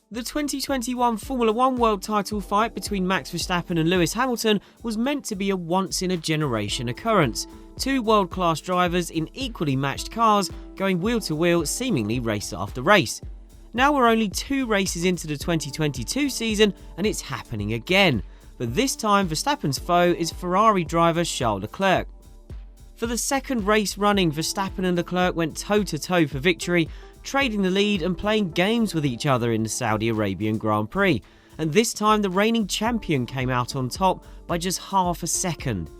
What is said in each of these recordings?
The 2021 Formula 1 world title fight between Max Verstappen and Lewis Hamilton was meant to be a once-in-a-generation occurrence. Two world-class drivers in equally matched cars going wheel-to-wheel seemingly race after race. Now we're only 2 races into the 2022 season and it's happening again. But this time Verstappen's foe is Ferrari driver Charles Leclerc. For the second race running, Verstappen and Leclerc went toe-to-toe for victory, trading the lead and playing games with each other in the Saudi Arabian Grand Prix. And this time the reigning champion came out on top by just half a second.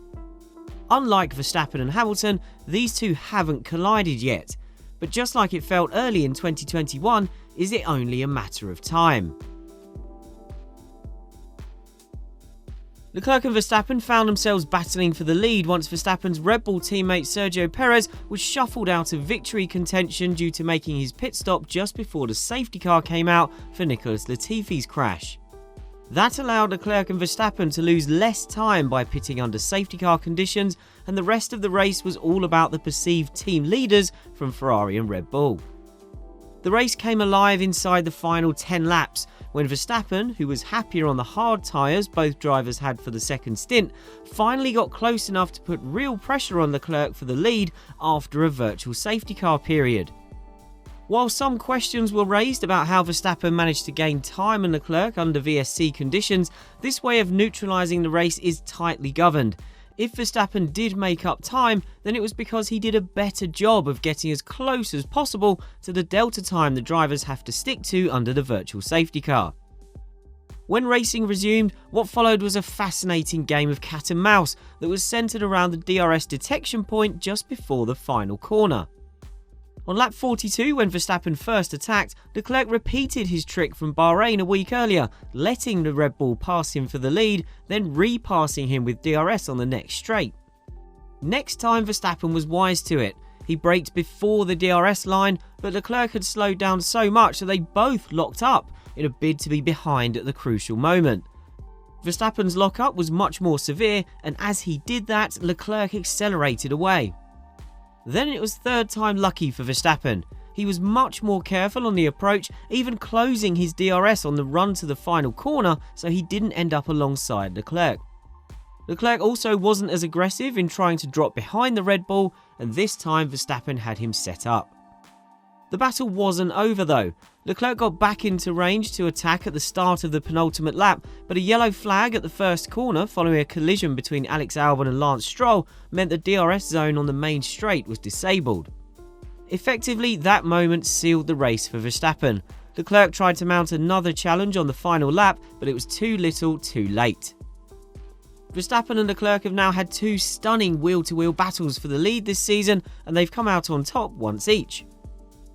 Unlike Verstappen and Hamilton, these two haven't collided yet. But just like it felt early in 2021, is it only a matter of time? Leclerc and Verstappen found themselves battling for the lead once Verstappen's Red Bull teammate Sergio Perez was shuffled out of victory contention due to making his pit stop just before the safety car came out for Nicholas Latifi's crash. That allowed Leclerc and Verstappen to lose less time by pitting under safety car conditions, and the rest of the race was all about the perceived team leaders from Ferrari and Red Bull. The race came alive inside the final 10 laps, when Verstappen, who was happier on the hard tyres both drivers had for the second stint, finally got close enough to put real pressure on Leclerc for the lead after a virtual safety car period. While some questions were raised about how Verstappen managed to gain time on Leclerc under VSC conditions, this way of neutralising the race is tightly governed. If Verstappen did make up time, then it was because he did a better job of getting as close as possible to the delta time the drivers have to stick to under the virtual safety car. When racing resumed, what followed was a fascinating game of cat and mouse that was centred around the DRS detection point just before the final corner. On lap 42, when Verstappen first attacked, Leclerc repeated his trick from Bahrain a week earlier, letting the Red Bull pass him for the lead, then repassing him with DRS on the next straight. Next time Verstappen was wise to it. He braked before the DRS line, but Leclerc had slowed down so much that they both locked up in a bid to be behind at the crucial moment. Verstappen's lockup was much more severe, and as he did that, Leclerc accelerated away. Then it was third time lucky for Verstappen. He was much more careful on the approach, even closing his DRS on the run to the final corner so he didn't end up alongside Leclerc. Leclerc also wasn't as aggressive in trying to drop behind the Red Bull, and this time Verstappen had him set up. The battle wasn't over though. Leclerc got back into range to attack at the start of the penultimate lap, but a yellow flag at the first corner following a collision between Alex Albon and Lance Stroll meant the DRS zone on the main straight was disabled. Effectively, that moment sealed the race for Verstappen. Leclerc tried to mount another challenge on the final lap, but it was too little too late. Verstappen and Leclerc have now had 2 stunning wheel-to-wheel battles for the lead this season, and they've come out on top once each.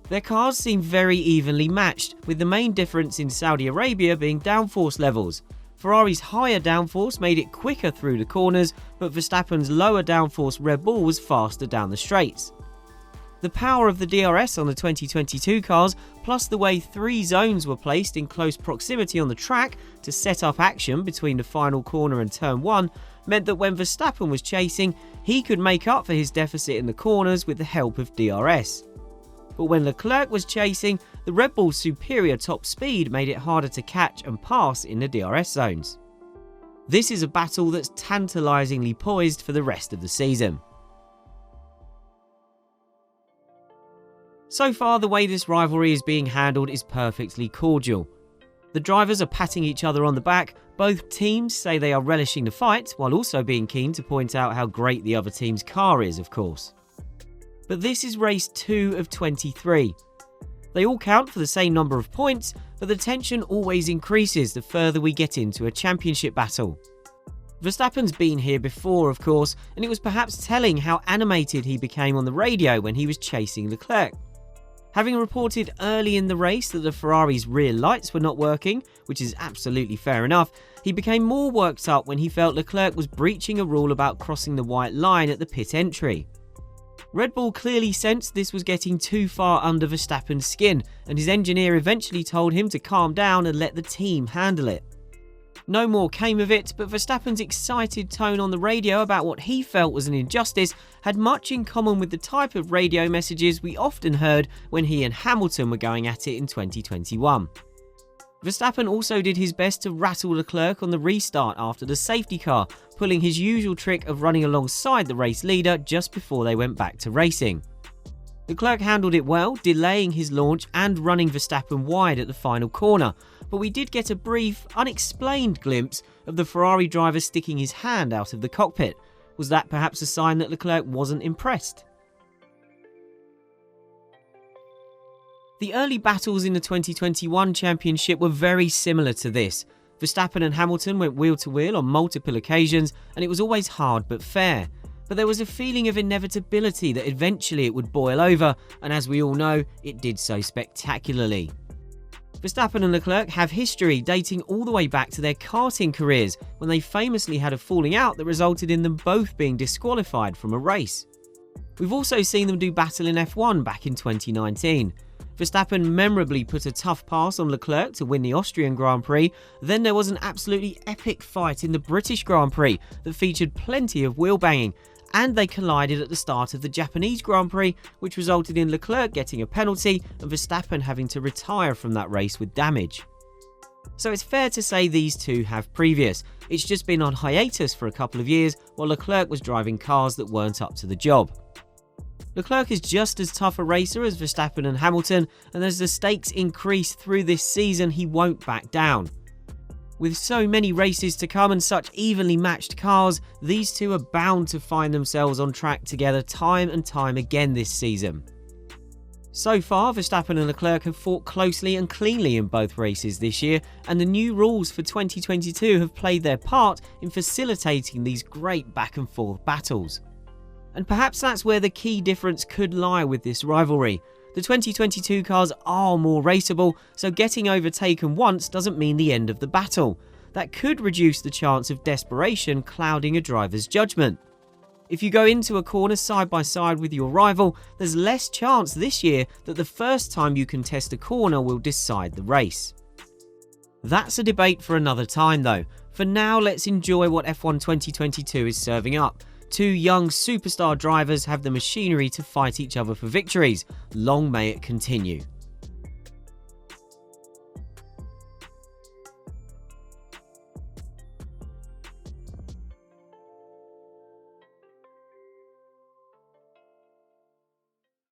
Their cars seem very evenly matched, with the main difference in Saudi Arabia being downforce levels. Ferrari's higher downforce made it quicker through the corners, but Verstappen's lower downforce Red Bull was faster down the straights. The power of the DRS on the 2022 cars, plus the way 3 zones were placed in close proximity on the track to set up action between the final corner and turn 1, meant that when Verstappen was chasing, he could make up for his deficit in the corners with the help of DRS. But when Leclerc was chasing, the Red Bull's superior top speed made it harder to catch and pass in the DRS zones. This is a battle that's tantalisingly poised for the rest of the season. So far, the way this rivalry is being handled is perfectly cordial. The drivers are patting each other on the back, both teams say they are relishing the fight, while also being keen to point out how great the other team's car is, of course. But this is race 2 of 23. They all count for the same number of points, but the tension always increases the further we get into a championship battle. Verstappen's been here before, of course, and it was perhaps telling how animated he became on the radio when he was chasing Leclerc. Having reported early in the race that the Ferrari's rear lights were not working, which is absolutely fair enough, he became more worked up when he felt Leclerc was breaching a rule about crossing the white line at the pit entry. Red Bull clearly sensed this was getting too far under Verstappen's skin, and his engineer eventually told him to calm down and let the team handle it. No more came of it, but Verstappen's excited tone on the radio about what he felt was an injustice had much in common with the type of radio messages we often heard when he and Hamilton were going at it in 2021. Verstappen also did his best to rattle Leclerc on the restart after the safety car, pulling his usual trick of running alongside the race leader just before they went back to racing. Leclerc handled it well, delaying his launch and running Verstappen wide at the final corner, but we did get a brief, unexplained glimpse of the Ferrari driver sticking his hand out of the cockpit. Was that perhaps a sign that Leclerc wasn't impressed? The early battles in the 2021 championship were very similar to this. Verstappen and Hamilton went wheel to wheel on multiple occasions, and it was always hard but fair. But there was a feeling of inevitability that eventually it would boil over, and as we all know, it did so spectacularly. Verstappen and Leclerc have history dating all the way back to their karting careers, when they famously had a falling out that resulted in them both being disqualified from a race. We've also seen them do battle in F1 back in 2019. Verstappen memorably put a tough pass on Leclerc to win the Austrian Grand Prix. Then there was an absolutely epic fight in the British Grand Prix that featured plenty of wheel banging, and they collided at the start of the Japanese Grand Prix, which resulted in Leclerc getting a penalty and Verstappen having to retire from that race with damage. So it's fair to say these two have previous. It's just been on hiatus for a couple of years while Leclerc was driving cars that weren't up to the job. Leclerc is just as tough a racer as Verstappen and Hamilton, and as the stakes increase through this season, he won't back down. With so many races to come and such evenly matched cars, these two are bound to find themselves on track together time and time again this season. So far, Verstappen and Leclerc have fought closely and cleanly in both races this year, and the new rules for 2022 have played their part in facilitating these great back and forth battles. And perhaps that's where the key difference could lie with this rivalry. The 2022 cars are more raceable, so getting overtaken once doesn't mean the end of the battle. That could reduce the chance of desperation clouding a driver's judgment. If you go into a corner side by side with your rival, there's less chance this year that the first time you contest a corner will decide the race. That's a debate for another time though. For now, let's enjoy what F1 2022 is serving up. Two young superstar drivers have the machinery to fight each other for victories. Long may it continue.